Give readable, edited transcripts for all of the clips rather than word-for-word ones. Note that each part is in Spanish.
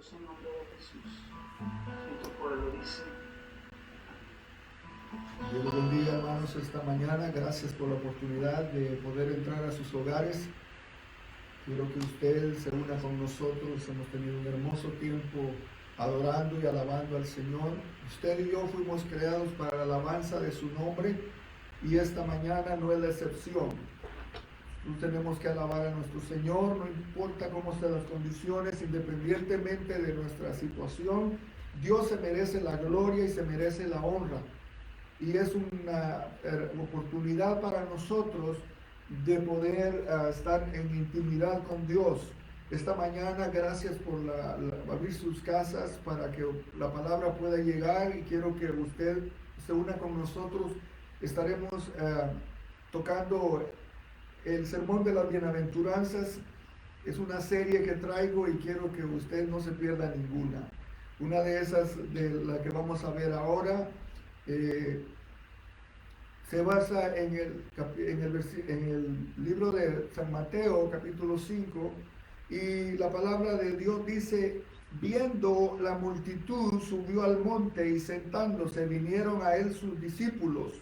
nosotros en nombre de Jesús. Y tu pueblo dice: Dios los bendiga, hermanos, esta mañana. Gracias por la oportunidad de poder entrar a sus hogares. Quiero que usted se una con nosotros. Hemos tenido un hermoso tiempo adorando y alabando al Señor. Usted y yo fuimos creados para la alabanza de su nombre y esta mañana no es la excepción. No tenemos que alabar a nuestro Señor, no importa cómo sean las condiciones, independientemente de nuestra situación. Dios se merece la gloria y se merece la honra. Y es una oportunidad para nosotros de poder estar en intimidad con Dios. Esta mañana, gracias por abrir sus casas para que la palabra pueda llegar, y quiero que usted se una con nosotros. Estaremos tocando el sermón de las bienaventuranzas. Es una serie que traigo y quiero que usted no se pierda ninguna. Una de esas, de la que vamos a ver ahora, se basa en el libro de San Mateo, capítulo 5, y la palabra de Dios dice: viendo la multitud, subió al monte, y sentándose vinieron a él sus discípulos,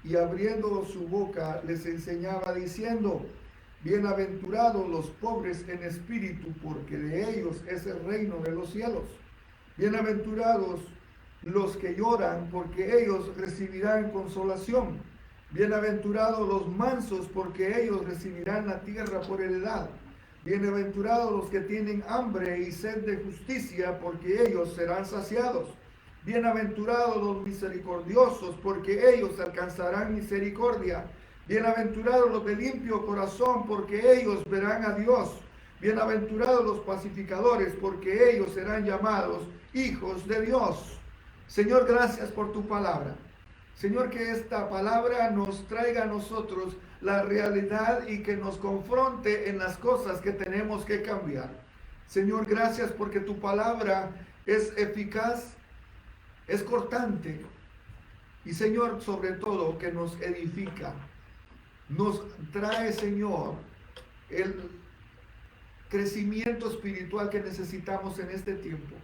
y abriendo su boca les enseñaba diciendo: bienaventurados los pobres en espíritu, porque de ellos es el reino de los cielos. Bienaventurados los que lloran, porque ellos recibirán consolación. Bienaventurados los mansos, porque ellos recibirán la tierra por heredad. Bienaventurados los que tienen hambre y sed de justicia, porque ellos serán saciados. Bienaventurados los misericordiosos, porque ellos alcanzarán misericordia. Bienaventurados los de limpio corazón, porque ellos verán a Dios. Bienaventurados los pacificadores, porque ellos serán llamados hijos de Dios. Señor, gracias por tu palabra. Señor, que esta palabra nos traiga a nosotros la realidad y que nos confronte en las cosas que tenemos que cambiar. Señor, gracias porque tu palabra es eficaz, es cortante y, Señor, sobre todo que nos edifica. Nos trae, Señor, el crecimiento espiritual que necesitamos en este tiempo.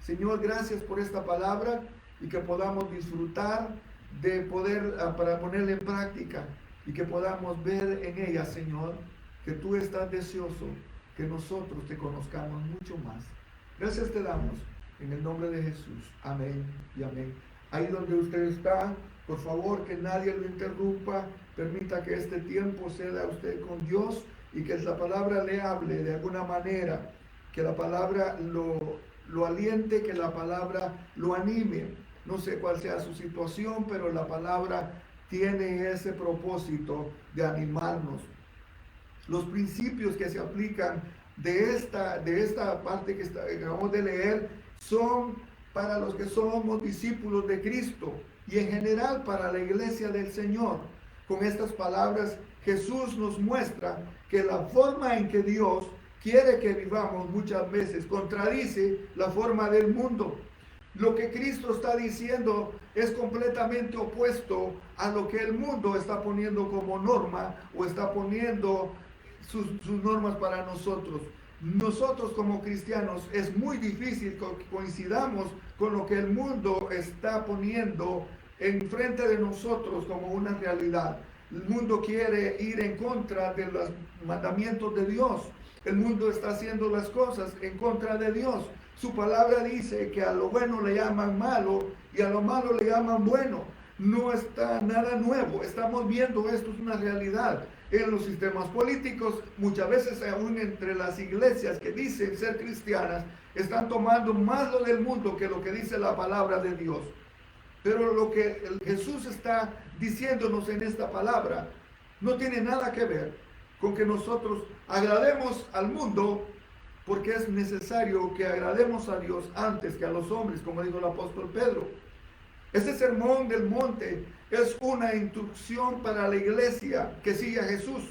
Señor, gracias por esta palabra y que podamos disfrutar de poder, para ponerla en práctica, y que podamos ver en ella, Señor, que tú estás deseoso que nosotros te conozcamos mucho más. Gracias te damos en el nombre de Jesús. Amén y amén. Ahí donde usted está, por favor, que nadie lo interrumpa. Permita que este tiempo sea usted con Dios y que la palabra le hable de alguna manera, que la palabra lo aliente, que la palabra lo anime. No sé cuál sea su situación, pero la palabra tiene ese propósito de animarnos. Los principios que se aplican de esta parte que acabamos de leer son para los que somos discípulos de Cristo y en general para la iglesia del Señor. Con estas palabras, Jesús nos muestra que la forma en que Dios quiere que vivamos muchas veces contradice la forma del mundo. Lo que Cristo está diciendo es completamente opuesto a lo que el mundo está poniendo como norma o está poniendo sus normas para nosotros. Nosotros como cristianos es muy difícil que coincidamos con lo que el mundo está poniendo enfrente de nosotros como una realidad. El mundo quiere ir en contra de los mandamientos de Dios. El mundo está haciendo las cosas en contra de Dios. Su palabra dice que a lo bueno le llaman malo y a lo malo le llaman bueno. No está nada nuevo. Estamos viendo esto, es una realidad en los sistemas políticos. Muchas veces aún entre las iglesias que dicen ser cristianas, están tomando más lo del mundo que lo que dice la palabra de Dios. Pero lo que Jesús está diciéndonos en esta palabra no tiene nada que ver con que nosotros agrademos al mundo, porque es necesario que agrademos a Dios antes que a los hombres, como dijo el apóstol Pedro. Este sermón del monte es una instrucción para la iglesia que sigue a Jesús.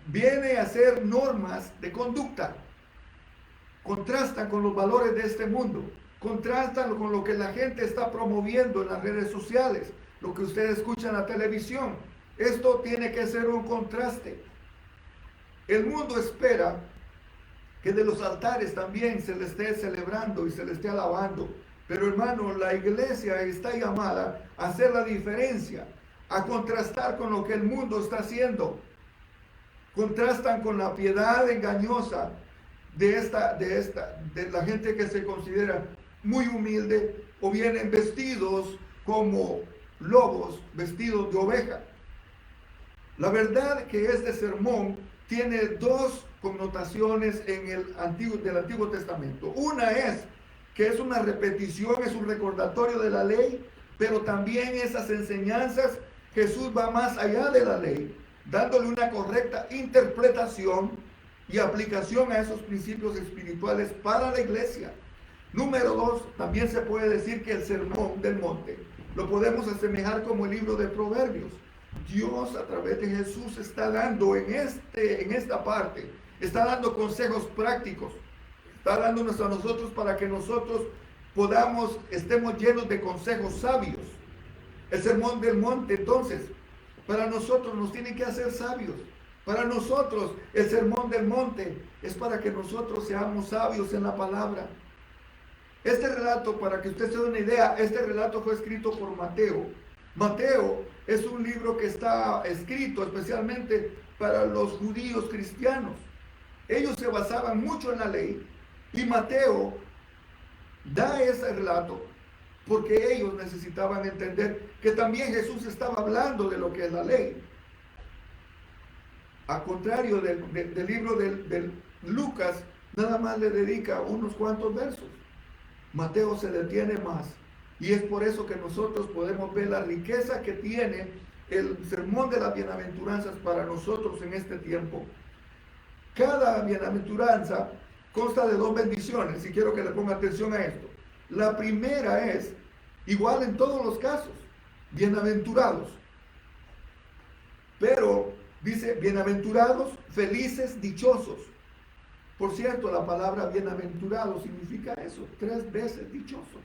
Viene a ser normas de conducta. Contrastan con los valores de este mundo. Contrastan con lo que la gente está promoviendo en las redes sociales, lo que ustedes escuchan en la televisión. Esto tiene que ser un contraste. El mundo espera que de los altares también se le esté celebrando y se le esté alabando. Pero hermano, la iglesia está llamada a hacer la diferencia, a contrastar con lo que el mundo está haciendo. Contrastan con la piedad engañosa de la gente que se considera muy humilde, o vienen vestidos como lobos, vestidos de oveja. La verdad que este sermón tiene dos connotaciones del Antiguo Testamento. Una es que es una repetición, es un recordatorio de la ley, pero también esas enseñanzas, Jesús va más allá de la ley, dándole una correcta interpretación y aplicación a esos principios espirituales para la iglesia. Número dos, también se puede decir que el sermón del monte lo podemos asemejar como el libro de Proverbios. Dios a través de Jesús está dando en esta parte, está dando consejos prácticos, está dándonos a nosotros para que nosotros estemos llenos de consejos sabios. El sermón del monte, entonces, para nosotros nos tiene que hacer sabios. Para nosotros, el sermón del monte es para que nosotros seamos sabios en la palabra. Este relato, para que usted se dé una idea, este relato fue escrito por Mateo. Mateo es un libro que está escrito especialmente para los judíos cristianos. Ellos se basaban mucho en la ley y Mateo da ese relato porque ellos necesitaban entender que también Jesús estaba hablando de lo que es la ley. Al contrario del libro de Lucas, nada más le dedica unos cuantos versos. Mateo se detiene más. Y es por eso que nosotros podemos ver la riqueza que tiene el sermón de las bienaventuranzas para nosotros en este tiempo. Cada bienaventuranza consta de dos bendiciones, y quiero que le ponga atención a esto. La primera es, igual en todos los casos, bienaventurados. Pero dice, bienaventurados, felices, dichosos. Por cierto, la palabra bienaventurado significa eso, 3 veces dichoso.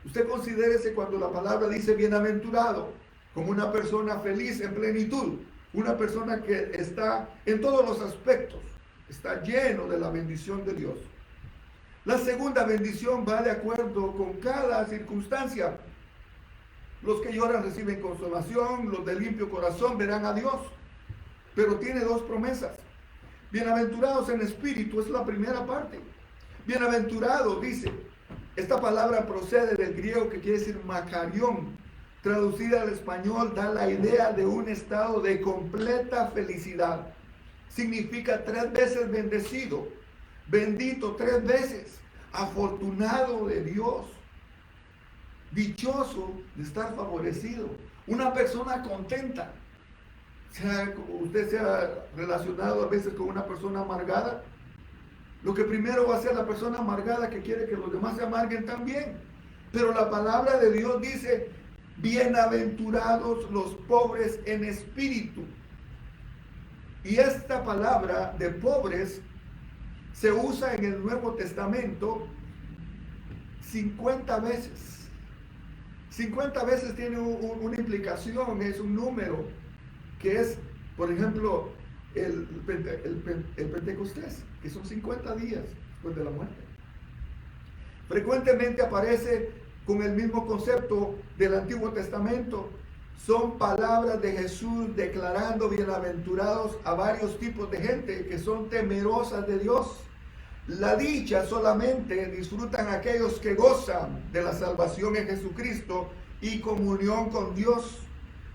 Usted considérese cuando la palabra dice bienaventurado, como una persona feliz en plenitud, una persona que está en todos los aspectos, está lleno de la bendición de Dios. La segunda bendición va de acuerdo con cada circunstancia. Los que lloran reciben consolación, los de limpio corazón verán a Dios. Pero tiene dos promesas. Bienaventurados en espíritu es la primera parte. Bienaventurado, dice, esta palabra procede del griego que quiere decir makarión. Traducida al español da la idea de un estado de completa felicidad. Significa 3 veces bendecido, bendito 3 veces, afortunado de Dios, dichoso de estar favorecido, una persona contenta. Usted se ha relacionado a veces con una persona amargada. Lo que primero va a ser la persona amargada que quiere que los demás se amarguen también. Pero la palabra de Dios dice, bienaventurados los pobres en espíritu. Y esta palabra de pobres se usa en el Nuevo Testamento 50 veces. 50 veces tiene una implicación, es un número, que es, por ejemplo, el Pentecostés, que son 50 días después de la muerte. Frecuentemente aparece con el mismo concepto del Antiguo Testamento. Son palabras de Jesús declarando bienaventurados a varios tipos de gente que son temerosas de Dios. La dicha solamente disfrutan aquellos que gozan de la salvación en Jesucristo y comunión con Dios,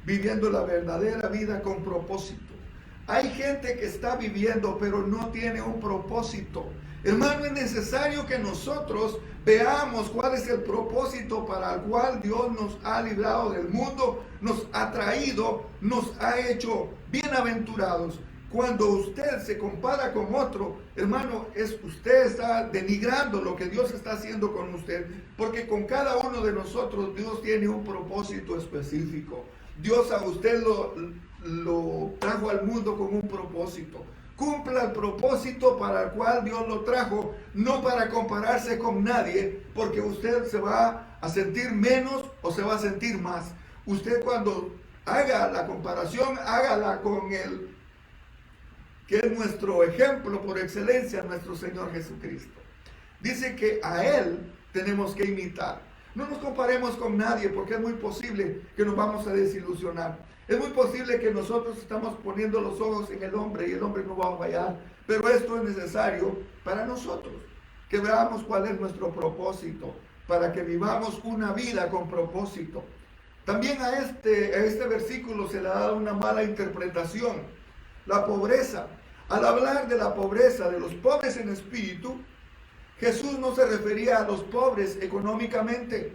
viviendo la verdadera vida con propósito. Hay gente que está viviendo pero no tiene un propósito. Hermano, es necesario que nosotros veamos cuál es el propósito para el cual Dios nos ha librado del mundo, nos ha traído, nos ha hecho bienaventurados. Cuando usted se compara con otro, hermano, usted está denigrando lo que Dios está haciendo con usted, porque con cada uno de nosotros Dios tiene un propósito específico. Dios a usted lo trajo al mundo con un propósito. Cumpla el propósito para el cual Dios lo trajo, no para compararse con nadie, porque usted se va a sentir menos o se va a sentir más. Usted cuando haga la comparación, hágala con que es nuestro ejemplo por excelencia, nuestro Señor Jesucristo. Dice que a Él tenemos que imitar. No nos comparemos con nadie, porque es muy posible que nos vamos a desilusionar. Es muy posible que nosotros estamos poniendo los ojos en el hombre y el hombre no va a fallar. Pero esto es necesario para nosotros, que veamos cuál es nuestro propósito, para que vivamos una vida con propósito. También a este versículo se le ha dado una mala interpretación. La pobreza. Al hablar de la pobreza de los pobres en espíritu, Jesús no se refería a los pobres económicamente,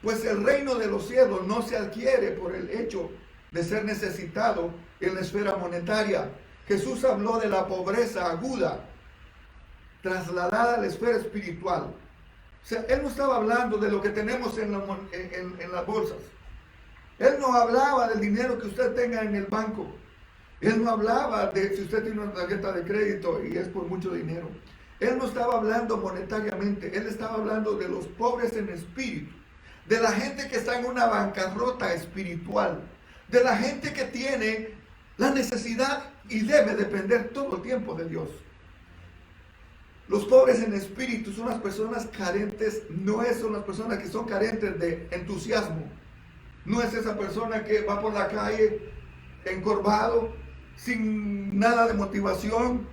pues el reino de los cielos no se adquiere por el hecho de ser necesitado en la esfera monetaria. Jesús habló de la pobreza aguda, trasladada a la esfera espiritual. O sea, Él no estaba hablando de lo que tenemos en las bolsas. Él no hablaba del dinero que usted tenga en el banco. Él no hablaba de si usted tiene una tarjeta de crédito y es por mucho dinero. Él no estaba hablando monetariamente. Él estaba hablando de los pobres en espíritu, de la gente que está en una bancarrota espiritual, de la gente que tiene la necesidad y debe depender todo el tiempo de Dios. Los pobres en espíritu son las personas carentes, son las personas que son carentes de entusiasmo. No es esa persona que va por la calle encorvado, sin nada de motivación,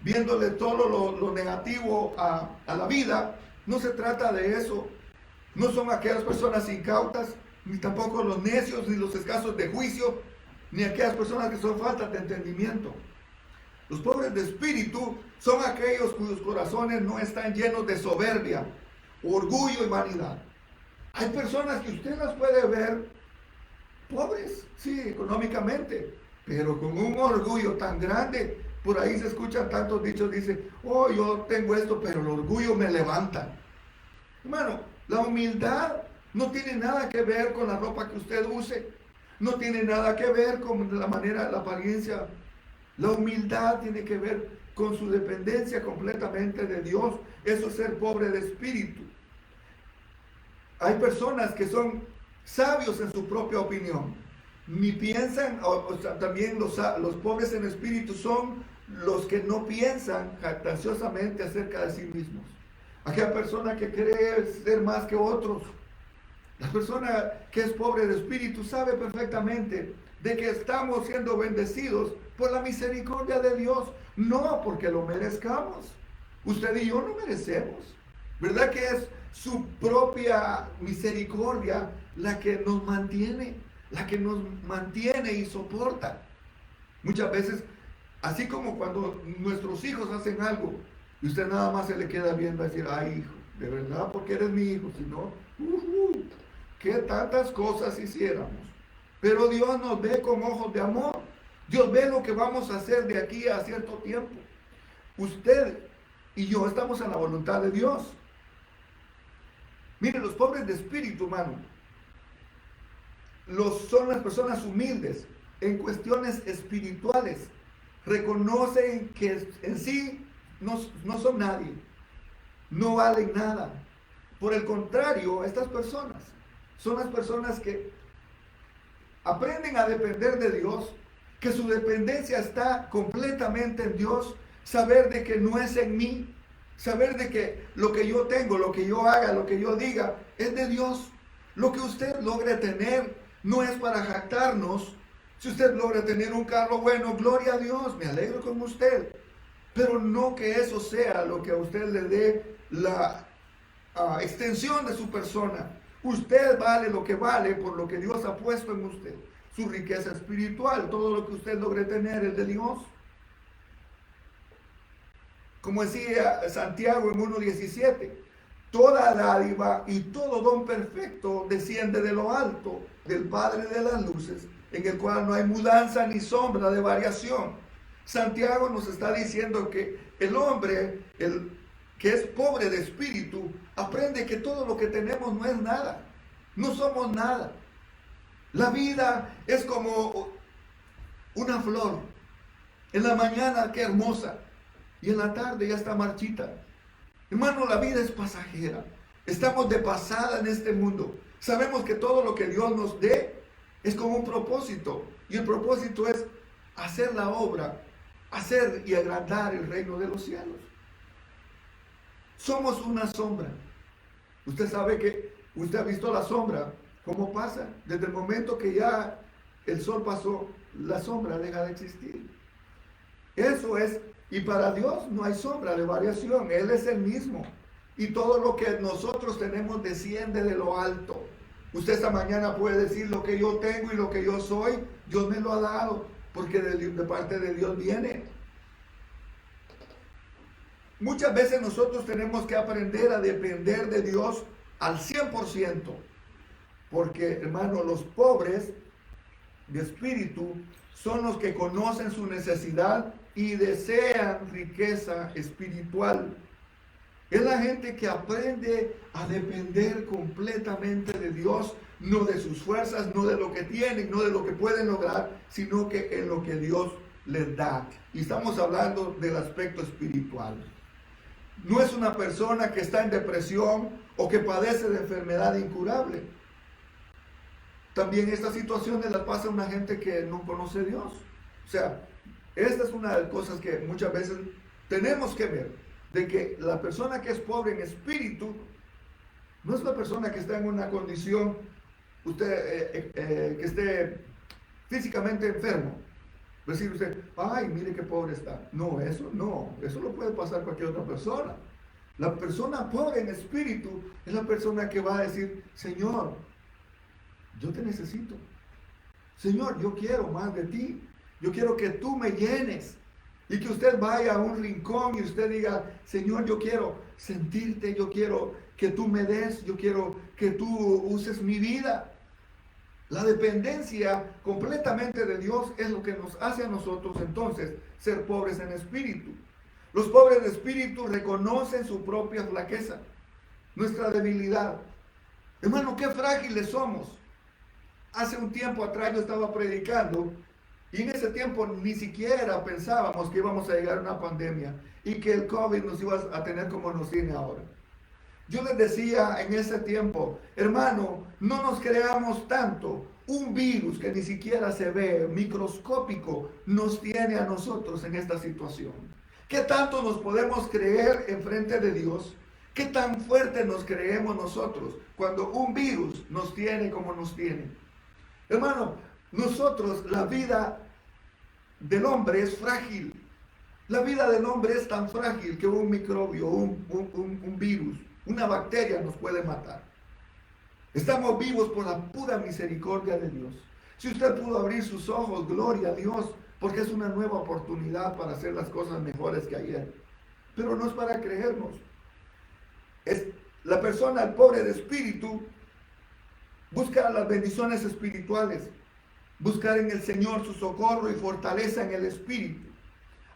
viéndole todo lo negativo a la vida. No se trata de eso. No son aquellas personas incautas, ni tampoco los necios, ni los escasos de juicio, ni aquellas personas que son faltas de entendimiento. Los pobres de espíritu son aquellos cuyos corazones no están llenos de soberbia, orgullo y vanidad. Hay personas que usted las puede ver pobres, sí, económicamente, pero con un orgullo tan grande. Por ahí se escuchan tantos dichos, dice, oh, yo tengo esto, pero el orgullo me levanta. Hermano, la humildad no tiene nada que ver con la ropa que usted use, no tiene nada que ver con la manera, la apariencia. La humildad tiene que ver con su dependencia completamente de Dios. Eso es ser pobre de espíritu. Hay personas que son sabios en su propia opinión. Ni piensan, también los pobres en espíritu son los que no piensan jactanciosamente acerca de sí mismos. Aquella persona que cree ser más que otros. La persona que es pobre de espíritu sabe perfectamente de que estamos siendo bendecidos por la misericordia de Dios, no porque lo merezcamos. Usted y yo no merecemos. ¿Verdad que es su propia misericordia la que nos mantiene y soporta? Muchas veces, así como cuando nuestros hijos hacen algo y usted nada más se le queda viendo a decir, ay hijo, de verdad porque eres mi hijo, si no, que tantas cosas hiciéramos. Pero Dios nos ve con ojos de amor. Dios ve lo que vamos a hacer de aquí a cierto tiempo. Usted y yo estamos en la voluntad de Dios. Mire, los pobres de espíritu, hermano, son las personas humildes en cuestiones espirituales. Reconocen que en sí no son nadie, no valen nada. Por el contrario, estas personas son las personas que aprenden a depender de Dios, que su dependencia está completamente en Dios, saber de que no es en mí, saber de que lo que yo tengo, lo que yo haga, lo que yo diga, es de Dios. Lo que usted logre tener no es para jactarnos. Si usted logra tener un carro bueno, gloria a Dios, me alegro con usted. Pero no que eso sea lo que a usted le dé la extensión de su persona. Usted vale lo que vale por lo que Dios ha puesto en usted. Su riqueza espiritual, todo lo que usted logre tener es de Dios. Como decía Santiago en 1:17, toda dádiva y todo don perfecto desciende de lo alto, del Padre de las luces, en el cual no hay mudanza ni sombra de variación. Santiago nos está diciendo que el hombre, que es pobre de espíritu, aprende que todo lo que tenemos no es nada, no somos nada. La vida es como una flor. En la mañana, qué hermosa, y en la tarde ya está marchita. Hermano, la vida es pasajera. Estamos de pasada en este mundo. Sabemos que todo lo que Dios nos dé es con un propósito. Y el propósito es hacer la obra hacer y agrandar el reino de los cielos. Somos una sombra. Usted sabe que usted ha visto la sombra, cómo pasa. Desde el momento que ya el sol pasó, la sombra deja de existir. Eso es, y para Dios no hay sombra de variación, Él es el mismo. Y todo lo que nosotros tenemos desciende de lo alto. Usted esta mañana puede decir: lo que yo tengo y lo que yo soy, Dios me lo ha dado, porque de parte de Dios viene. Muchas veces nosotros tenemos que aprender a depender de Dios al 100%, porque, hermano, los pobres de espíritu son los que conocen su necesidad y desean riqueza espiritual. Es la gente que aprende a depender completamente de Dios, no de sus fuerzas, no de lo que tienen, no de lo que pueden lograr, sino que en lo que Dios les da. Y estamos hablando del aspecto espiritual. No es una persona que está en depresión o que padece de enfermedad incurable. También estas situaciones las pasa una gente que no conoce a Dios. O sea, esta es una de las cosas que muchas veces tenemos que ver, de que la persona que es pobre en espíritu no es la persona que está en una condición que esté físicamente enfermo. Decir usted: ay, mire qué pobre está. No, eso lo puede pasar cualquier otra persona. La persona pobre en espíritu es la persona que va a decir: Señor, yo te necesito. Señor, yo quiero más de ti. Yo quiero que tú me llenes. Y que usted vaya a un rincón y usted diga: Señor, yo quiero sentirte, yo quiero que tú me des, yo quiero que tú uses mi vida. La dependencia completamente de Dios es lo que nos hace a nosotros entonces ser pobres en espíritu. Los pobres de espíritu reconocen su propia flaqueza, nuestra debilidad. Hermano, qué frágiles somos. Hace un tiempo atrás yo estaba predicando y en ese tiempo ni siquiera pensábamos que íbamos a llegar a una pandemia y que el COVID nos iba a tener como nos tiene ahora. Yo les decía en ese tiempo: hermano, no nos creamos tanto. Un virus que ni siquiera se ve, microscópico, nos tiene a nosotros en esta situación. ¿Qué tanto nos podemos creer en frente de Dios? ¿Qué tan fuerte nos creemos nosotros cuando un virus nos tiene como nos tiene? Hermano, nosotros, la vida del hombre es frágil. La vida del hombre es tan frágil que un microbio, un virus, una bacteria nos puede matar. Estamos vivos por la pura misericordia de Dios. Si usted pudo abrir sus ojos, gloria a Dios, porque es una nueva oportunidad para hacer las cosas mejores que ayer. Pero no es para creernos. Es la persona, el pobre de espíritu, busca las bendiciones espirituales, buscar en el Señor su socorro y fortaleza en el espíritu.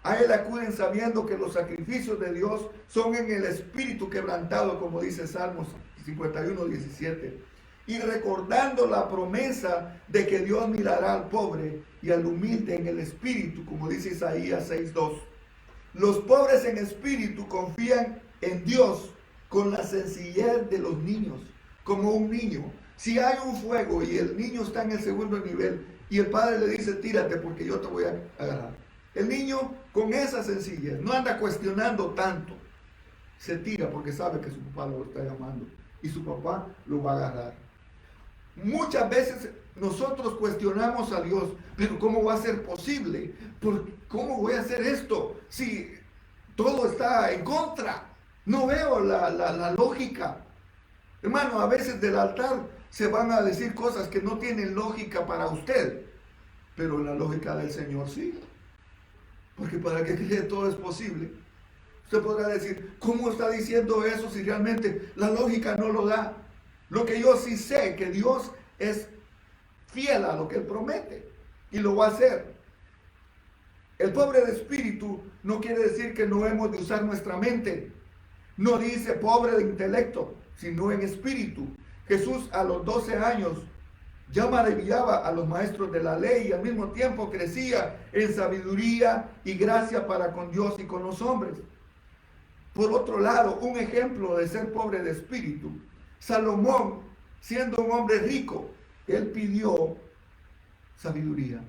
A Él acuden sabiendo que los sacrificios de Dios son en el espíritu quebrantado, como dice Salmos 51:17. Y recordando la promesa de que Dios mirará al pobre y al humilde en el espíritu, como dice Isaías 6:2. Los pobres en espíritu confían en Dios con la sencillez de los niños, como un niño. Si hay un fuego y el niño está en el segundo nivel y el padre le dice: tírate porque yo te voy a agarrar. El niño, con esa sencillez, no anda cuestionando tanto. Se tira porque sabe que su papá lo está llamando y su papá lo va a agarrar. Muchas veces nosotros cuestionamos a Dios: pero ¿cómo va a ser posible? ¿Cómo voy a hacer esto si todo está en contra? No veo la lógica. Hermano, a veces del altar se van a decir cosas que no tienen lógica para usted, pero la lógica del Señor sí. Porque para que cree todo es posible. Usted podrá decir: ¿cómo está diciendo eso si realmente la lógica no lo da? Lo que yo sí sé, que Dios es fiel a lo que Él promete y lo va a hacer. El pobre de espíritu no quiere decir que no hemos de usar nuestra mente. No dice pobre de intelecto, sino en espíritu. Jesús a los 12 años ya maravillaba a los maestros de la ley y al mismo tiempo crecía en sabiduría y gracia para con Dios y con los hombres. Por otro lado, un ejemplo de ser pobre de espíritu: Salomón, siendo un hombre rico, él pidió sabiduría.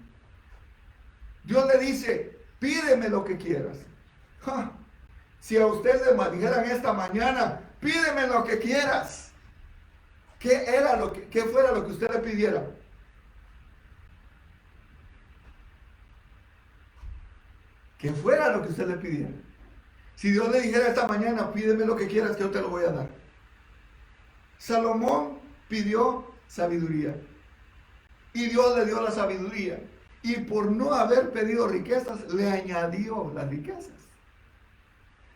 Dios le dice: pídeme lo que quieras. ¡Ja! Si a usted le dijeran esta mañana, pídeme lo que quieras, ¿qué fuera lo que usted le pidiera? ¿Qué fuera lo que usted le pidiera? Si Dios le dijera esta mañana, pídeme lo que quieras, que yo te lo voy a dar. Salomón pidió sabiduría y Dios le dio la sabiduría, y por no haber pedido riquezas, le añadió las riquezas.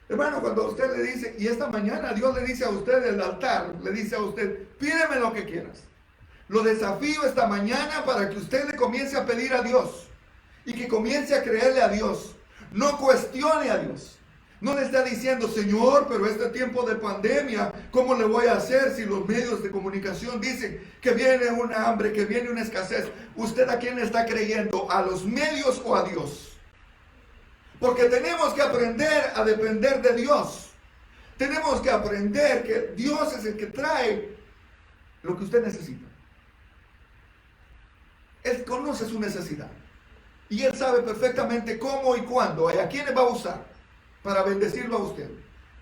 Hermano, cuando usted le dice, y esta mañana Dios le dice a usted del altar, le dice a usted, pídeme lo que quieras. Lo desafío esta mañana para que usted le comience a pedir a Dios y que comience a creerle a Dios. No cuestione a Dios. No le está diciendo, Señor, pero este tiempo de pandemia, ¿cómo le voy a hacer si los medios de comunicación dicen que viene una hambre, que viene una escasez? ¿Usted a quién le está creyendo? ¿A los medios o a Dios? Porque tenemos que aprender a depender de Dios. Tenemos que aprender que Dios es el que trae lo que usted necesita. Él conoce su necesidad. Y Él sabe perfectamente cómo y cuándo y a quiénes va a usar para bendecirlo a usted.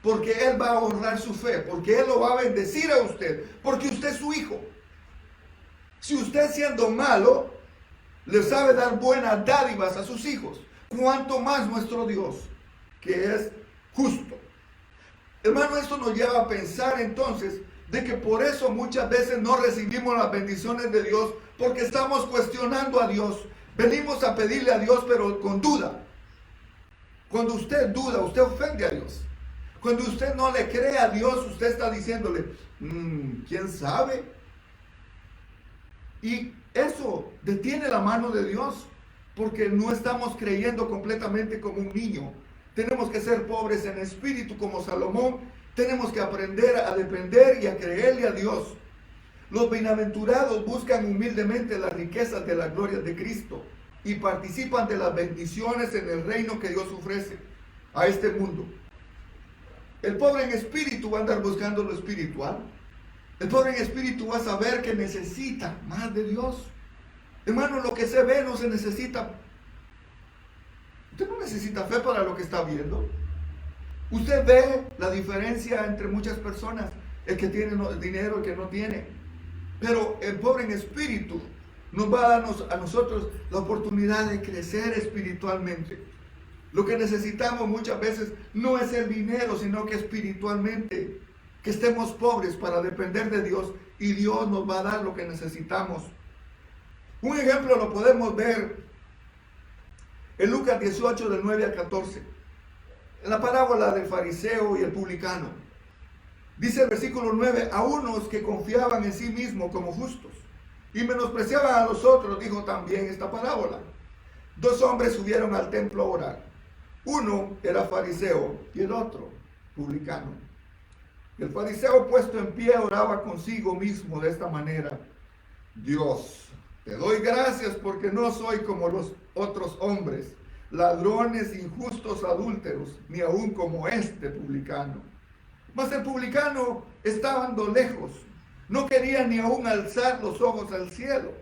Porque Él va a honrar su fe. Porque Él lo va a bendecir a usted. Porque usted es su hijo. Si usted siendo malo, le sabe dar buenas dádivas a sus hijos, cuánto más nuestro Dios, que es justo. Hermano, esto nos lleva a pensar entonces de que por eso muchas veces no recibimos las bendiciones de Dios, porque estamos cuestionando a Dios. Venimos a pedirle a Dios, pero con duda. Cuando usted duda, usted ofende a Dios. Cuando usted no le cree a Dios, usted está diciéndole, ¿quién sabe? Y eso detiene la mano de Dios, porque no estamos creyendo completamente como un niño. Tenemos que ser pobres en espíritu como Salomón. Tenemos que aprender a depender y a creerle a Dios. Los bienaventurados buscan humildemente las riquezas de la gloria de Cristo y participan de las bendiciones en el reino que Dios ofrece a este mundo. El pobre en espíritu va a andar buscando lo espiritual. El pobre en espíritu va a saber que necesita más de Dios. Hermano, lo que se ve no se necesita. Usted no necesita fe para lo que está viendo. Usted ve la diferencia entre muchas personas, el que tiene dinero, el que no tiene. Pero el pobre en espíritu nos va a darnos a nosotros la oportunidad de crecer espiritualmente. Lo que necesitamos muchas veces no es el dinero, sino que espiritualmente, que estemos pobres para depender de Dios, y Dios nos va a dar lo que necesitamos. Un ejemplo lo podemos ver en Lucas 18, del 9 al 14. En la parábola del fariseo y el publicano. Dice el versículo 9, a unos que confiaban en sí mismos como justos y menospreciaban a los otros, dijo también esta parábola. Dos hombres subieron al templo a orar. Uno era fariseo y el otro publicano. El fariseo, puesto en pie, oraba consigo mismo de esta manera: Dios, te doy gracias porque no soy como los otros hombres, ladrones, injustos, adúlteros, ni aun como este publicano. Mas el publicano, estando lejos, no quería ni aun alzar los ojos al cielo,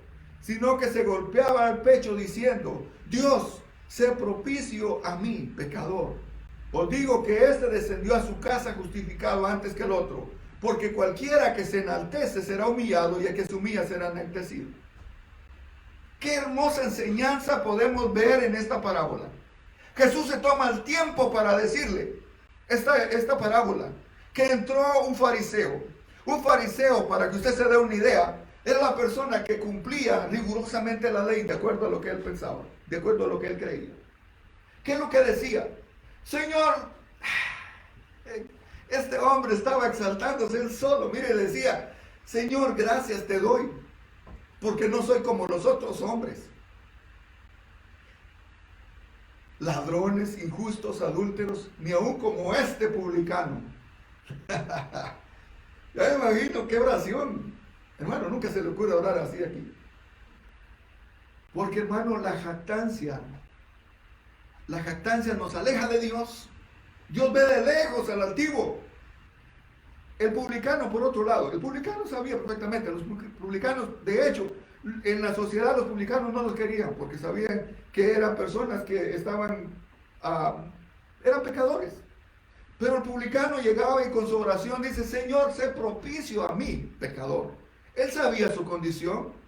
sino que se golpeaba el pecho diciendo: Dios, sé propicio a mí, pecador. Os digo que este descendió a su casa justificado antes que el otro, porque cualquiera que se enaltece será humillado, y el que se humilla será enaltecido. Qué hermosa enseñanza podemos ver en esta parábola. Jesús se toma el tiempo para decirle esta parábola, que entró un fariseo. Un fariseo, para que usted se dé una idea, era la persona que cumplía rigurosamente la ley de acuerdo a lo que él pensaba, de acuerdo a lo que él creía. ¿Qué es lo que decía? Señor, este hombre estaba exaltándose él solo. Mire, decía: Señor, gracias te doy, porque no soy como los otros hombres, ladrones, injustos, adúlteros, ni aun como este publicano. Ya me imagino qué oración. Hermano, nunca se le ocurre orar así aquí. Porque, hermano, la jactancia nos aleja de Dios. Dios ve de lejos al altivo. El publicano, por otro lado, el publicano sabía perfectamente. Los publicanos, de hecho, en la sociedad los publicanos no los querían, porque sabían que eran personas que estaban eran pecadores. Pero el publicano llegaba y con su oración dice, Señor, sé propicio a mí, pecador. Él sabía su condición.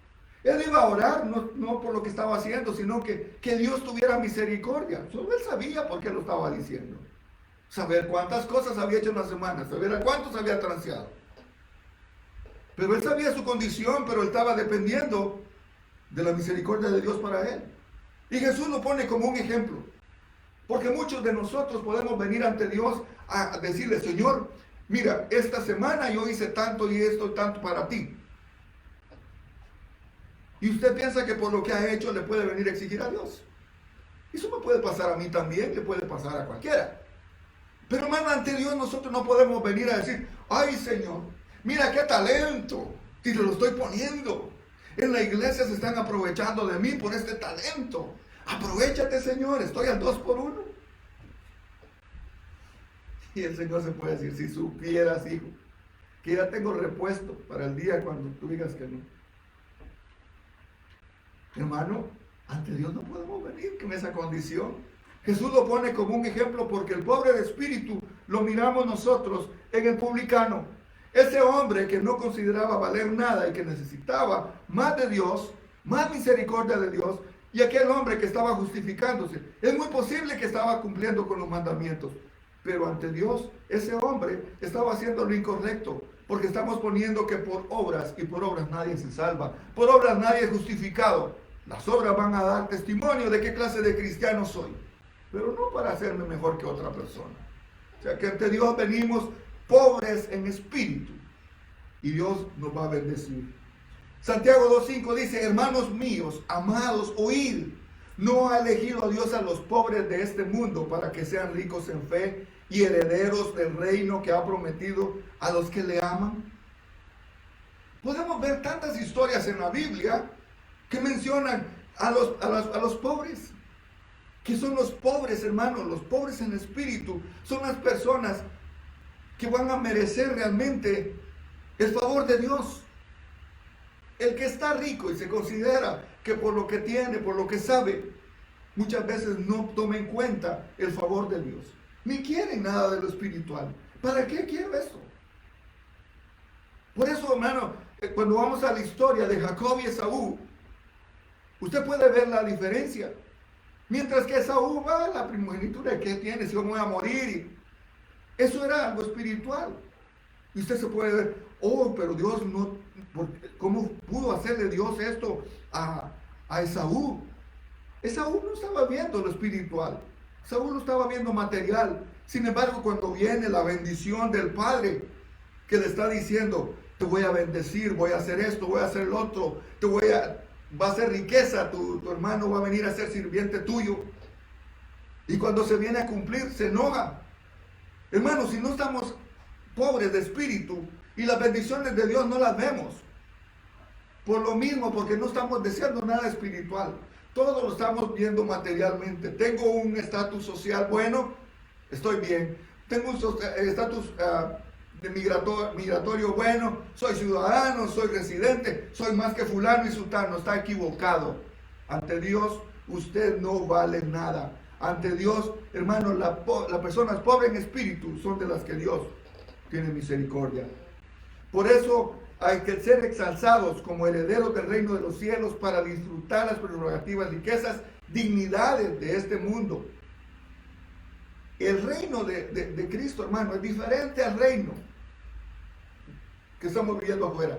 Él iba a orar, no por lo que estaba haciendo, sino que Dios tuviera misericordia. Solo él sabía por qué lo estaba diciendo. Saber cuántas cosas había hecho en la semana, saber a cuántos había transeado. Pero él sabía su condición, pero él estaba dependiendo de la misericordia de Dios para él. Y Jesús lo pone como un ejemplo. Porque muchos de nosotros podemos venir ante Dios a decirle, Señor, mira, esta semana yo hice tanto y esto tanto para ti. Y usted piensa que por lo que ha hecho le puede venir a exigir a Dios. Eso me puede pasar a mí también, le puede pasar a cualquiera. Pero hermano, ante Dios nosotros no podemos venir a decir, ay Señor, mira qué talento, y te lo estoy poniendo. En la iglesia se están aprovechando de mí por este talento. Aprovechate, Señor, estoy al 2 por 1. Y el Señor se puede decir, si supieras, hijo, que ya tengo repuesto para el día cuando tú digas que no. Hermano, ante Dios no podemos venir en esa condición. Jesús lo pone como un ejemplo porque el pobre de espíritu lo miramos nosotros en el publicano. Ese hombre que no consideraba valer nada y que necesitaba más de Dios, más misericordia de Dios, y aquel hombre que estaba justificándose. Es muy posible que estaba cumpliendo con los mandamientos, pero ante Dios ese hombre estaba haciendo lo incorrecto, porque estamos poniendo que por obras, y por obras nadie se salva, por obras nadie es justificado. Las obras van a dar testimonio de qué clase de cristiano soy, pero no para hacerme mejor que otra persona. O sea que ante Dios venimos pobres en espíritu y Dios nos va a bendecir. Santiago 2.5 dice, hermanos míos, amados, oíd, ¿no ha elegido a Dios a los pobres de este mundo para que sean ricos en fe y herederos del reino que ha prometido a los que le aman? Podemos ver tantas historias en la Biblia que mencionan a los pobres. ¿Qué son los pobres, hermanos? Los pobres en espíritu son las personas que van a merecer realmente el favor de Dios. El que está rico y se considera que por lo que tiene, por lo que sabe, muchas veces no toma en cuenta el favor de Dios. Ni quieren nada de lo espiritual. ¿Para qué quiero esto? Por eso, hermano, cuando vamos a la historia de Jacob y Esaú, usted puede ver la diferencia. Mientras que Esaú va, la primogenitura que tiene, si yo me voy a morir. Eso era algo espiritual. Y usted se puede ver, oh, pero Dios no, ¿cómo pudo hacerle Dios esto a Esaú? Esaú no estaba viendo lo espiritual. Esaú lo estaba viendo material. Sin embargo, cuando viene la bendición del Padre, que le está diciendo, te voy a bendecir, voy a hacer esto, voy a hacer el otro, va a ser riqueza, tu hermano va a venir a ser sirviente tuyo. Y cuando se viene a cumplir, se enoja. Hermanos, si no estamos pobres de espíritu y las bendiciones de Dios no las vemos, por lo mismo, porque no estamos deseando nada espiritual, todo lo estamos viendo materialmente. Tengo un estatus social bueno, estoy bien. Tengo un estatus migratorio bueno, soy ciudadano, soy residente, soy más que fulano y sultano. Está equivocado. Ante Dios usted no vale nada. Ante Dios, hermanos, las personas pobres en espíritu son de las que Dios tiene misericordia. Por eso hay que ser exalzados como herederos del reino de los cielos para disfrutar las prerrogativas, riquezas, dignidades de este mundo. El reino de Cristo, hermano, es diferente al reino que estamos viviendo afuera.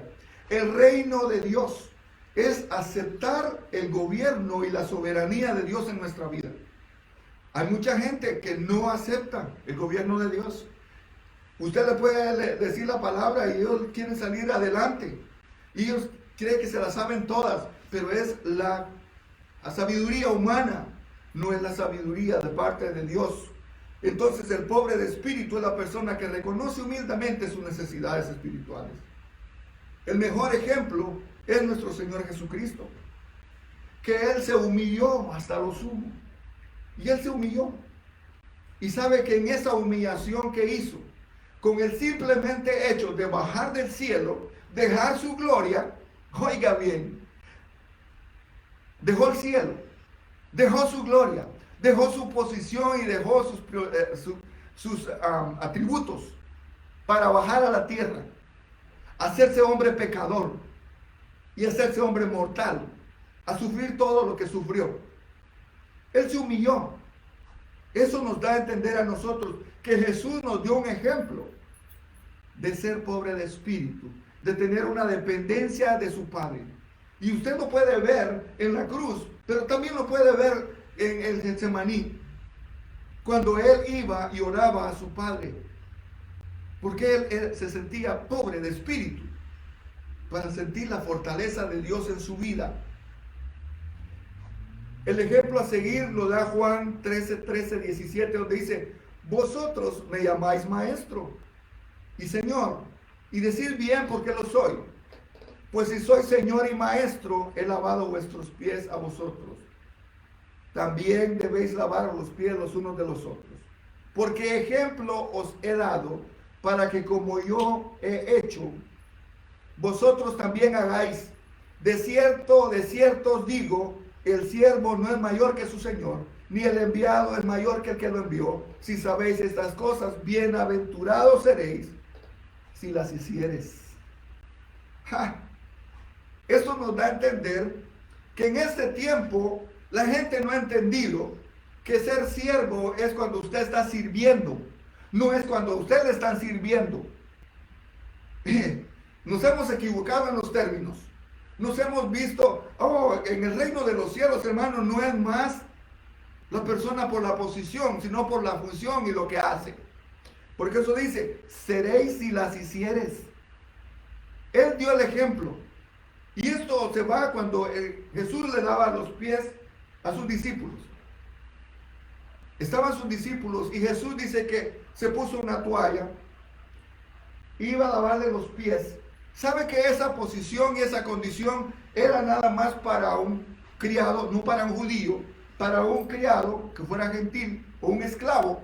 El reino de Dios es aceptar el gobierno y la soberanía de Dios en nuestra vida. Hay mucha gente que no acepta el gobierno de Dios. Usted le puede decir la palabra y ellos quieren salir adelante. Y ellos creen que se la saben todas, pero es la sabiduría humana, no es la sabiduría de parte de Dios. Entonces el pobre de espíritu es la persona que reconoce humildemente sus necesidades espirituales. El mejor ejemplo es nuestro Señor Jesucristo, que Él se humilló hasta lo sumo. Y Él se humilló. Y sabe que en esa humillación que hizo, con el simplemente hecho de bajar del cielo, dejar su gloria, oiga bien, dejó el cielo, dejó su gloria, Dejó su posición y dejó sus atributos para bajar a la tierra, hacerse hombre pecador y hacerse hombre mortal, a sufrir todo lo que sufrió. Él se humilló. Eso nos da a entender a nosotros que Jesús nos dio un ejemplo de ser pobre de espíritu, de tener una dependencia de su Padre. Y usted lo puede ver en la cruz, pero también lo puede ver en el Getsemaní, cuando él iba y oraba a su Padre, porque él se sentía pobre de espíritu, para sentir la fortaleza de Dios en su vida. El ejemplo a seguir lo da Juan 13:17, donde dice: vosotros me llamáis maestro y Señor, y decir bien porque lo soy. Pues si soy Señor y Maestro, he lavado vuestros pies a vosotros. También debéis lavar los pies los unos de los otros. Porque ejemplo os he dado, para que como yo he hecho, vosotros también hagáis. De cierto os digo, el siervo no es mayor que su Señor, ni el enviado es mayor que el que lo envió. Si sabéis estas cosas, bienaventurados seréis si las hicieres. Esto nos da a entender que en este tiempo la gente no ha entendido que ser siervo es cuando usted está sirviendo, no es cuando usted le están sirviendo. Nos hemos equivocado en los términos. Nos hemos visto, en el reino de los cielos, hermano, no es más la persona por la posición, sino por la función y lo que hace. Porque eso dice, seréis si las hicieres. Él dio el ejemplo. Y esto se va cuando Jesús le daba los pies a sus discípulos. Estaban sus discípulos y Jesús dice que se puso una toalla, iba a lavarle los pies. ¿Sabe que esa posición y esa condición era nada más para un criado, no para un judío, para un criado que fuera gentil o un esclavo?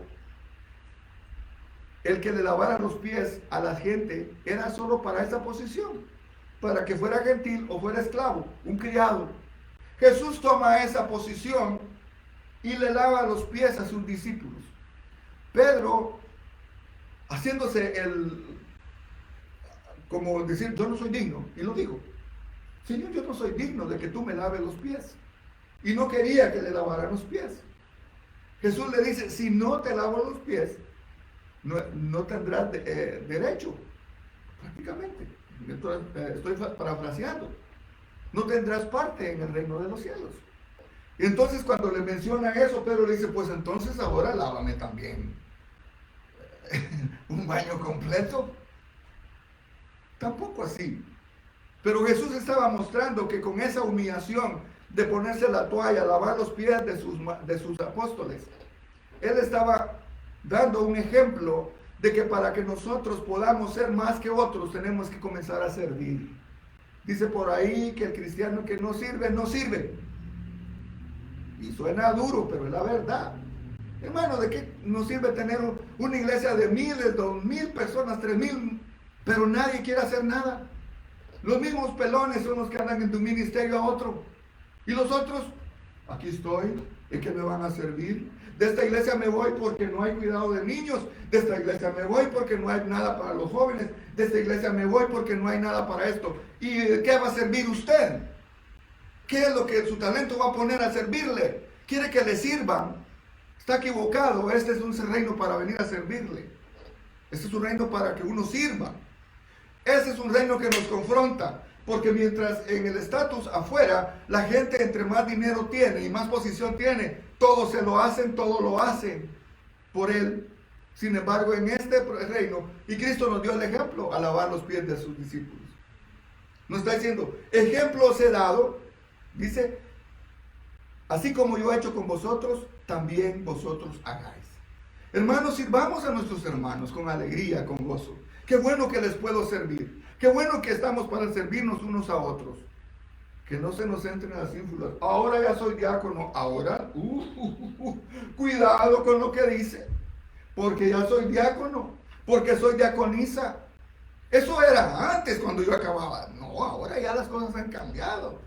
El que le lavara los pies a la gente era solo para esa posición, para que fuera gentil o fuera esclavo, un criado. Jesús toma esa posición y le lava los pies a sus discípulos. Pedro, haciéndose como decir, yo no soy digno, y lo digo, Señor, yo no soy digno de que tú me laves los pies. Y no quería que le lavaran los pies. Jesús le dice, si no te lavo los pies, no tendrás derecho, prácticamente. Estoy parafraseando. No tendrás parte en el reino de los cielos. Y entonces cuando le menciona eso, Pedro le dice, pues entonces ahora lávame también un baño completo. Tampoco así. Pero Jesús estaba mostrando que con esa humillación de ponerse la toalla, lavar los pies de sus apóstoles, Él estaba dando un ejemplo de que para que nosotros podamos ser más que otros, tenemos que comenzar a servir. Dice por ahí que el cristiano que no sirve, no sirve. Y suena duro, pero es la verdad. Hermano, ¿de qué nos sirve tener una iglesia de 1,000, 2,000 personas, 3,000, pero nadie quiere hacer nada? Los mismos pelones son los que andan en tu ministerio a otro. Y los otros, aquí estoy, ¿en qué me van a servir? De esta iglesia me voy porque no hay cuidado de niños. De esta iglesia me voy porque no hay nada para los jóvenes. De esta iglesia me voy porque no hay nada para esto. ¿Y de qué va a servir usted? ¿Qué es lo que su talento va a poner a servirle? ¿Quiere que le sirvan? Está equivocado. Este es un reino para venir a servirle. Este es un reino para que uno sirva. Ese es un reino que nos confronta. Porque mientras en el estatus afuera, la gente entre más dinero tiene y más posición tiene, todo se lo hacen, todo lo hacen por él. Sin embargo, en este reino, y Cristo nos dio el ejemplo a lavar los pies de sus discípulos. Nos está diciendo, ejemplo os he dado, dice, así como yo he hecho con vosotros, también vosotros hagáis. Hermanos, sirvamos a nuestros hermanos con alegría, con gozo. Qué bueno que les puedo servir. Qué bueno que estamos para servirnos unos a otros. Que no se nos entren las ínfulas. Ahora ya soy diácono. Ahora, cuidado con lo que dice. Porque ya soy diácono. Porque soy diaconisa. Eso era antes cuando yo acababa. No, ahora ya las cosas han cambiado.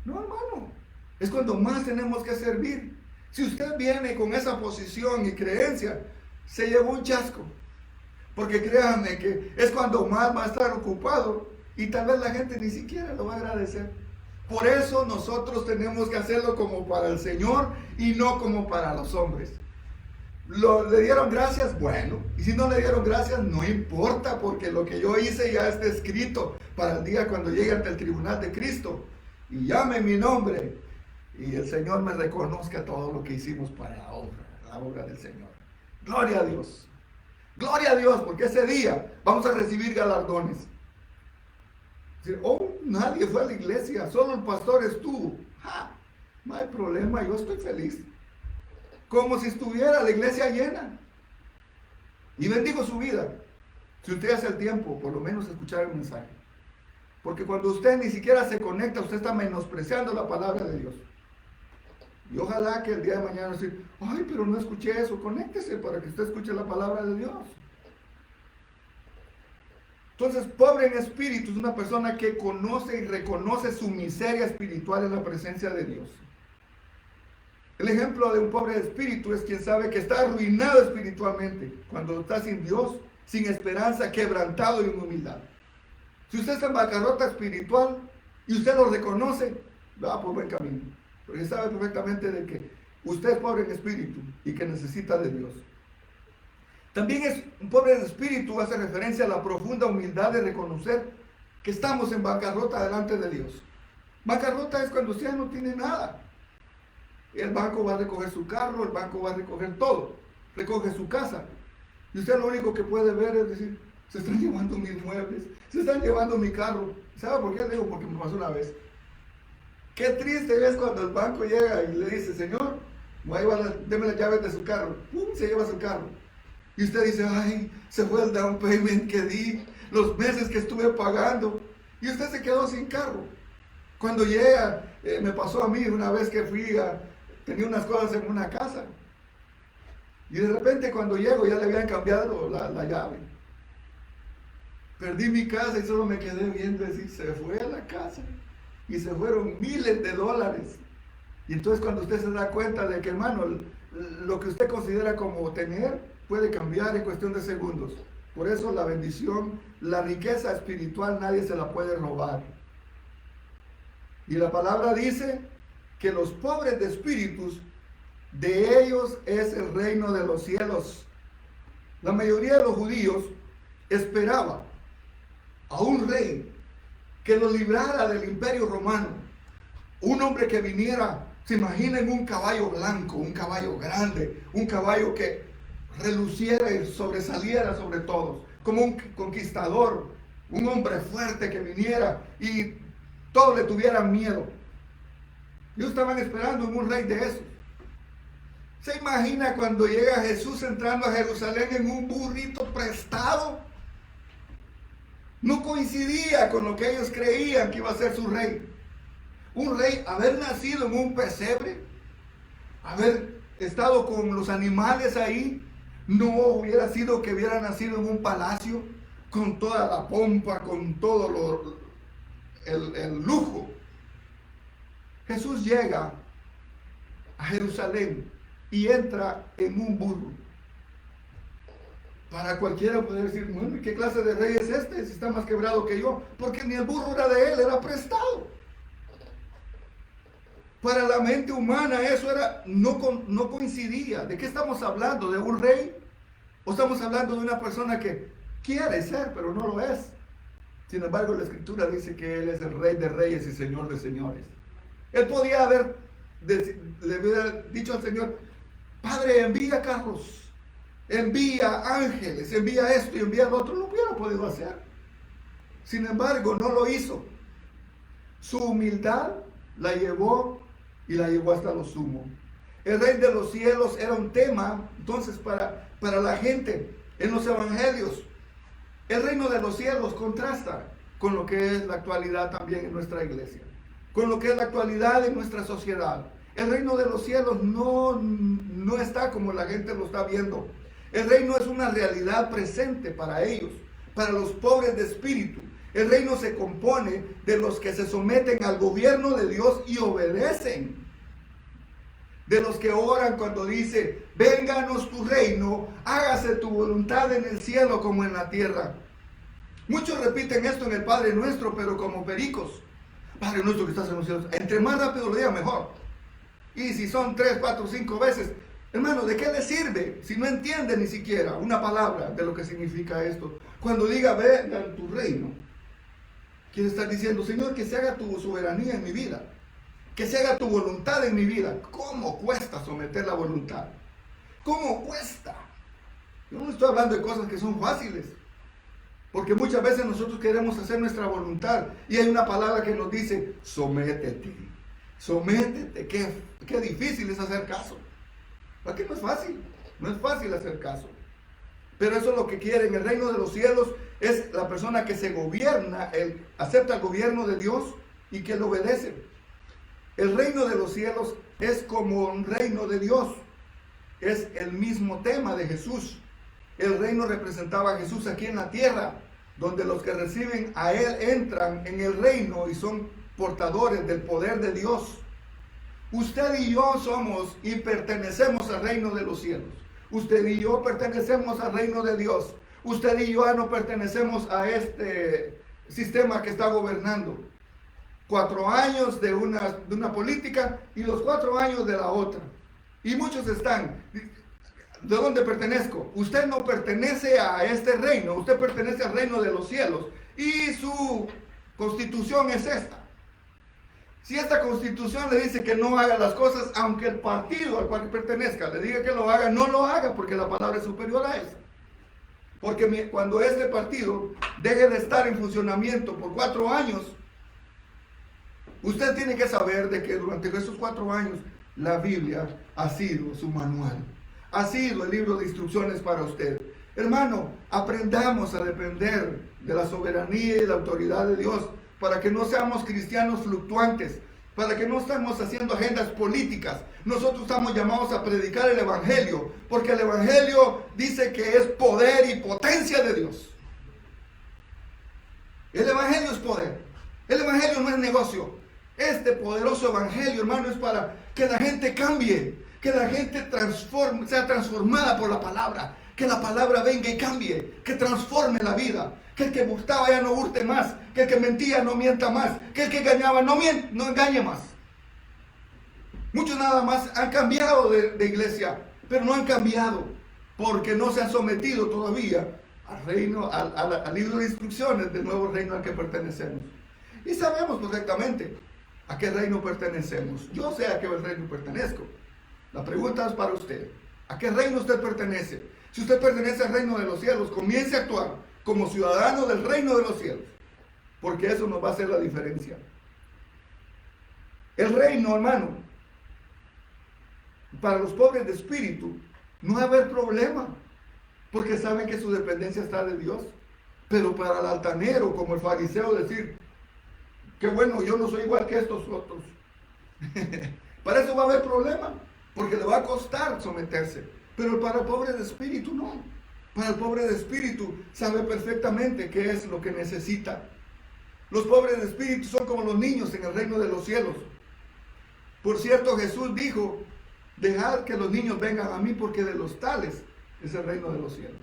No, hermano. Es cuando más tenemos que servir. Si usted viene con esa posición y creencia, se llevó un chasco. Porque créanme que es cuando más va a estar ocupado y tal vez la gente ni siquiera lo va a agradecer. Por eso nosotros tenemos que hacerlo como para el Señor y no como para los hombres. ¿Le dieron gracias? Bueno. Y si no le dieron gracias, no importa, porque lo que yo hice ya está escrito para el día cuando llegue ante el tribunal de Cristo y llame mi nombre y el Señor me reconozca todo lo que hicimos para la obra del Señor. Gloria a Dios. Gloria a Dios, porque ese día vamos a recibir galardones. Oh, nadie fue a la iglesia, solo el pastor estuvo. No hay problema, yo estoy feliz. Como si estuviera la iglesia llena. Y bendigo su vida. Si usted hace el tiempo, por lo menos escuchar el mensaje. Porque cuando usted ni siquiera se conecta, usted está menospreciando la palabra de Dios. Y ojalá que el día de mañana decir, ay, pero no escuché eso. Conéctese para que usted escuche la palabra de Dios. Entonces, pobre en espíritu es una persona que conoce y reconoce su miseria espiritual en la presencia de Dios. El ejemplo de un pobre de espíritu es quien sabe que está arruinado espiritualmente cuando está sin Dios, sin esperanza, quebrantado y en humildad. Si usted está en bancarrota espiritual y usted lo reconoce, va por buen camino. Porque sabe perfectamente de que usted es pobre en espíritu y que necesita de Dios. También es un pobre de espíritu, hace referencia a la profunda humildad de reconocer que estamos en bancarrota delante de Dios. Bancarrota es cuando usted no tiene nada. El banco va a recoger su carro, el banco va a recoger todo, recoge su casa. Y usted lo único que puede ver es decir, se están llevando mis muebles, se están llevando mi carro. ¿Sabe por qué? Digo, porque me pasó una vez. Qué triste es cuando el banco llega y le dice, señor, deme las llaves de su carro. ¡Pum! Se lleva su carro. Y usted dice, ay, se fue el down payment que di, los meses que estuve pagando. Y usted se quedó sin carro. Cuando llega, me pasó a mí una vez que tenía unas cosas en una casa. Y de repente cuando llego ya le habían cambiado la llave. Perdí mi casa y solo me quedé viendo decir, se fue a la casa. Y se fueron miles de dólares. Y entonces cuando usted se da cuenta de que, hermano, lo que usted considera como tener puede cambiar en cuestión de segundos. Por eso la bendición, la riqueza espiritual nadie se la puede robar. Y la palabra dice que los pobres de espíritus, de ellos es el reino de los cielos. La mayoría de los judíos esperaba a un rey que los librara del imperio romano. Un hombre que viniera, se imaginen un caballo blanco, un caballo grande, un caballo que reluciera y sobresaliera sobre todos, como un conquistador, un hombre fuerte que viniera y todos le tuvieran miedo. Ellos estaban esperando en un rey de esos. ¿Se imagina cuando llega Jesús entrando a Jerusalén en un burrito prestado? No coincidía con lo que ellos creían que iba a ser su rey. Un rey, haber nacido en un pesebre, haber estado con los animales ahí, no hubiera sido que hubiera nacido en un palacio con toda la pompa, con todo el lujo. Jesús llega a Jerusalén y entra en un burro. Para cualquiera poder decir, bueno, ¿qué clase de rey es este? Si está más quebrado que yo. Porque ni el burro era de él, era prestado. Para la mente humana eso no coincidía. ¿De qué estamos hablando? ¿De un rey? ¿O estamos hablando de una persona que quiere ser, pero no lo es? Sin embargo, la Escritura dice que Él es el Rey de Reyes y Señor de Señores. Él podía le hubiera dicho al Señor, Padre, envía carros, envía ángeles, envía esto y envía lo otro. Lo hubiera podido hacer. Sin embargo, no lo hizo. Su humildad la llevó y la llevó hasta lo sumo. El Rey de los cielos era un tema, entonces, para la gente en los evangelios. El reino de los cielos contrasta con lo que es la actualidad también en nuestra iglesia, con lo que es la actualidad en nuestra sociedad. El reino de los cielos no está como la gente lo está viendo. El reino es una realidad presente para ellos, para los pobres de espíritu. El reino se compone de los que se someten al gobierno de Dios y obedecen. de los que oran cuando dice, vénganos tu reino, hágase tu voluntad en el cielo como en la tierra. Muchos repiten esto en el Padre Nuestro, pero como pericos. Padre nuestro que estás en los cielos. Entre más rápido lo diga, mejor. Y si son 3, 4, 5 veces, hermano, ¿de qué le sirve si no entiende ni siquiera una palabra de lo que significa esto? Cuando diga, venga tu reino, quiere estar diciendo, Señor, que se haga tu soberanía en mi vida, que se haga tu voluntad en mi vida. ¿Cómo cuesta someter la voluntad? ¿Cómo cuesta? Yo no estoy hablando de cosas que son fáciles, porque muchas veces nosotros queremos hacer nuestra voluntad y hay una palabra que nos dice, sométete, sométete. Qué difícil es hacer caso. Aquí no es fácil, no es fácil hacer caso. Pero eso es lo que quiere en el reino de los cielos, es la persona que se gobierna, acepta el gobierno de Dios y que lo obedece. El reino de los cielos es como un reino de Dios, es el mismo tema de Jesús. El reino representaba a Jesús aquí en la tierra, donde los que reciben a Él entran en el reino y son portadores del poder de Dios. Usted y yo somos y pertenecemos al reino de los cielos. Usted y yo pertenecemos al reino de Dios. Usted y yo no pertenecemos a este sistema que está gobernando. 4 años de una política y los 4 años de la otra. Y muchos están, ¿de dónde pertenezco? Usted no pertenece a este reino, usted pertenece al reino de los cielos. Y su constitución es esta. Si esta constitución le dice que no haga las cosas, aunque el partido al cual pertenezca le diga que lo haga, no lo haga, porque la palabra es superior a esa. Porque cuando este partido deje de estar en funcionamiento por 4 años, usted tiene que saber de que durante esos 4 años la Biblia ha sido su manual, ha sido el libro de instrucciones para usted. Hermano, aprendamos a depender de la soberanía y la autoridad de Dios, para que no seamos cristianos fluctuantes, para que no estemos haciendo agendas políticas. Nosotros estamos llamados a predicar el Evangelio, porque el Evangelio dice que es poder y potencia de Dios. El Evangelio es poder. El Evangelio no es negocio. Este poderoso Evangelio, hermano, es para que la gente cambie, que la gente sea transformada por la palabra, que la palabra venga y cambie, que transforme la vida, que el que hurtaba ya no hurte más, que el que mentía no mienta más, que el que engañaba no engañe más. Muchos nada más han cambiado de iglesia, pero no han cambiado porque no se han sometido todavía al reino, al libro de instrucciones del nuevo reino al que pertenecemos. Y sabemos perfectamente a qué reino pertenecemos. Yo sé a qué reino pertenezco. La pregunta es para usted. ¿A qué reino usted pertenece? Si usted pertenece al reino de los cielos, comience a actuar como ciudadano del reino de los cielos, porque eso nos va a hacer la diferencia. El reino, hermano, para los pobres de espíritu no va a haber problema, porque saben que su dependencia está de Dios. Pero para el altanero, como el fariseo, decir, que bueno, yo no soy igual que estos otros. Para eso va a haber problema, porque le va a costar someterse. Pero para el pobre de espíritu no. Para el pobre de espíritu sabe perfectamente qué es lo que necesita. Los pobres de espíritu son como los niños en el reino de los cielos. Por cierto, Jesús dijo, dejad que los niños vengan a mí, porque de los tales es el reino de los cielos.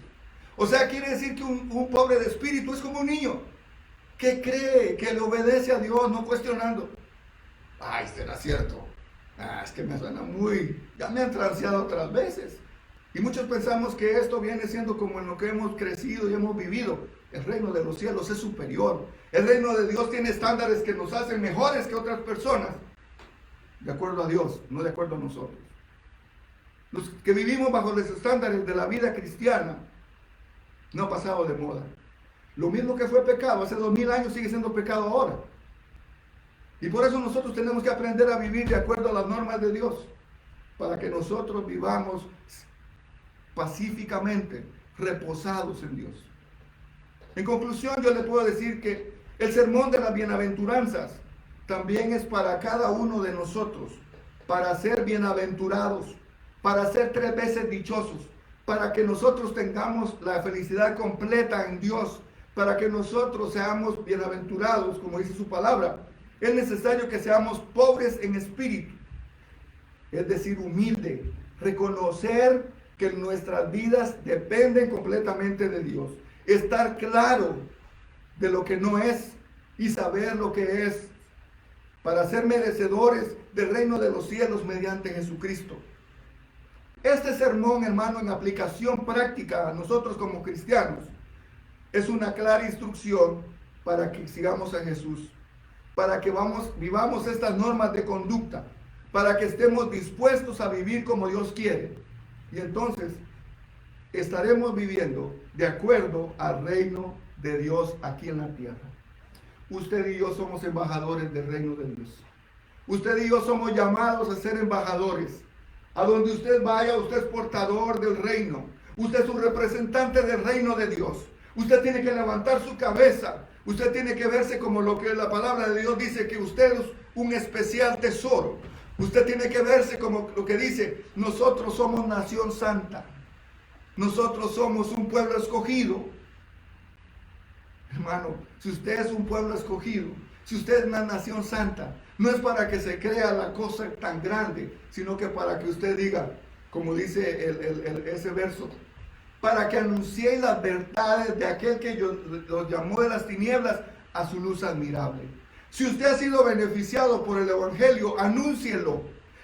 O sea, quiere decir que un pobre de espíritu es como un niño que cree, que le obedece a Dios, no cuestionando. Ay, será cierto. Es que me suena ya me han transeado otras veces. Y muchos pensamos que esto viene siendo como en lo que hemos crecido y hemos vivido. El reino de los cielos es superior. El reino de Dios tiene estándares que nos hacen mejores que otras personas. De acuerdo a Dios, no de acuerdo a nosotros. Los que vivimos bajo los estándares de la vida cristiana no ha pasado de moda. Lo mismo que fue pecado hace 2000 años sigue siendo pecado ahora. Y por eso nosotros tenemos que aprender a vivir de acuerdo a las normas de Dios, para que nosotros vivamos pacíficamente, reposados en Dios. En conclusión, yo le puedo decir que el sermón de las bienaventuranzas también es para cada uno de nosotros, para ser bienaventurados, para ser 3 veces dichosos, para que nosotros tengamos la felicidad completa en Dios, para que nosotros seamos bienaventurados, como dice su palabra. Es necesario que seamos pobres en espíritu. es decir, humilde, reconocer que nuestras vidas dependen completamente de Dios, estar claro de lo que no es y saber lo que es, para ser merecedores del reino de los cielos mediante Jesucristo. Este sermón, hermano, en aplicación práctica a nosotros como cristianos, es una clara instrucción para que sigamos a Jesús, para que vivamos estas normas de conducta, para que estemos dispuestos a vivir como Dios quiere. Y entonces estaremos viviendo de acuerdo al reino de Dios aquí en la tierra. Usted y yo somos embajadores del reino de Dios. Usted y yo somos llamados a ser embajadores. A donde usted vaya, usted es portador del reino. Usted es un representante del reino de Dios. Usted tiene que levantar su cabeza. Usted tiene que verse como lo que la palabra de Dios dice, que usted es un especial tesoro. Usted tiene que verse como lo que dice, nosotros somos nación santa. Nosotros somos un pueblo escogido. Hermano, si usted es un pueblo escogido, si usted es una nación santa, no es para que se crea la cosa tan grande, sino que para que usted diga, como dice ese verso, para que anunciéis las verdades de aquel que los llamó de las tinieblas a su luz admirable. Si usted ha sido beneficiado por el Evangelio, anúncielo.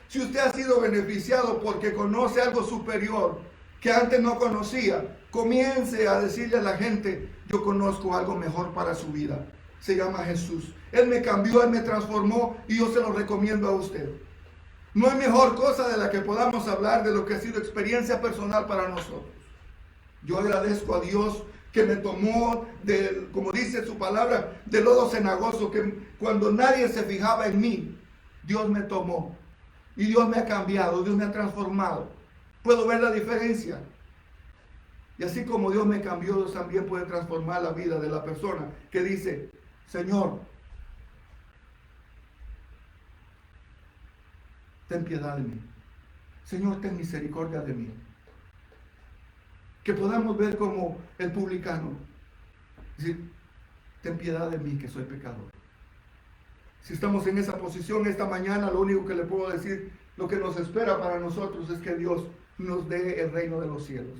Si usted ha sido beneficiado porque conoce algo superior que antes no conocía, comience a decirle a la gente, yo conozco algo mejor para su vida. Se llama Jesús. Él me cambió, Él me transformó y yo se lo recomiendo a usted. No hay mejor cosa de la que podamos hablar de lo que ha sido experiencia personal para nosotros. Yo agradezco a Dios que me tomó, como dice su palabra, de lodo cenagoso, que cuando nadie se fijaba en mí, Dios me tomó. Y Dios me ha cambiado, Dios me ha transformado. Puedo ver la diferencia. Y así como Dios me cambió, Dios también puede transformar la vida de la persona que dice, Señor, ten piedad de mí. Señor, ten misericordia de mí. Que podamos ver como el publicano, decir, ten piedad de mí que soy pecador. Si estamos en esa posición esta mañana, lo único que le puedo decir, lo que nos espera para nosotros es que Dios nos dé el reino de los cielos.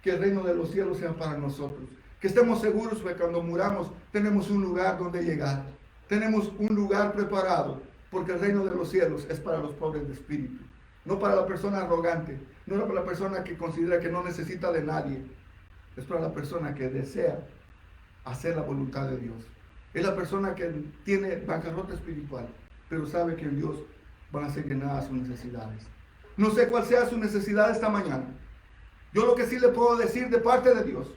Que el reino de los cielos sea para nosotros. Que estemos seguros que cuando muramos tenemos un lugar donde llegar. Tenemos un lugar preparado, porque el reino de los cielos es para los pobres de espíritu. No para la persona arrogante, no para la persona que considera que no necesita de nadie. Es para la persona que desea hacer la voluntad de Dios. Es la persona que tiene bancarrota espiritual, pero sabe que en Dios van a ser llenadas sus necesidades. No sé cuál sea su necesidad esta mañana. Yo lo que sí le puedo decir de parte de Dios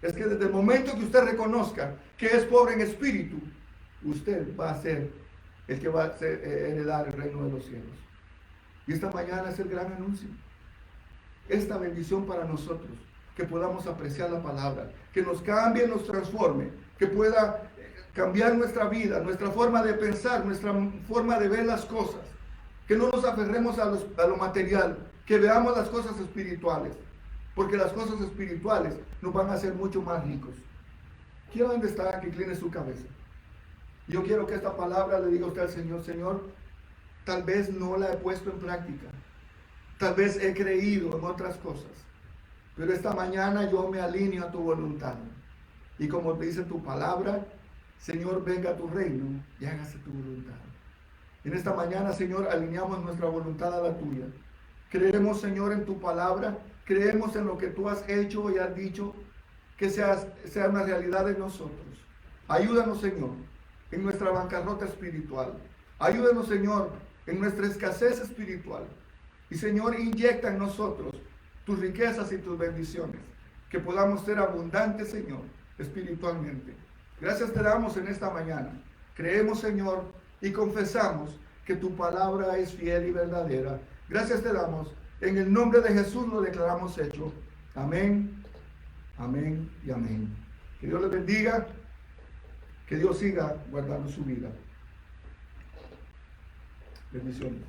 es que desde el momento que usted reconozca que es pobre en espíritu, usted va a ser el que va a heredar el reino de los cielos. Y esta mañana es el gran anuncio. Esta bendición para nosotros, que podamos apreciar la palabra, que nos cambie, nos transforme, que pueda cambiar nuestra vida, nuestra forma de pensar, nuestra forma de ver las cosas, que no nos aferremos a lo material, que veamos las cosas espirituales, porque las cosas espirituales nos van a hacer mucho más ricos. Quiero donde está que incline su cabeza. Yo quiero que esta palabra le diga a usted al Señor, Señor, tal vez no la he puesto en práctica, tal vez he creído en otras cosas, pero esta mañana yo me alineo a tu voluntad. Y como te dice tu palabra, Señor, venga a tu reino y hágase tu voluntad. En esta mañana, Señor, alineamos nuestra voluntad a la tuya. Creemos, Señor, en tu palabra, creemos en lo que tú has hecho y has dicho, que sea una realidad en nosotros. Ayúdanos, Señor, en nuestra bancarrota espiritual. Ayúdanos, Señor, en nuestra escasez espiritual. Y, Señor, inyecta en nosotros tus riquezas y tus bendiciones, que podamos ser abundantes, Señor, espiritualmente. Gracias te damos en esta mañana. Creemos, Señor, y confesamos que tu palabra es fiel y verdadera. Gracias te damos. En el nombre de Jesús lo declaramos hecho. Amén, amén y amén. Que Dios les bendiga. Que Dios siga guardando su vida. Bendiciones.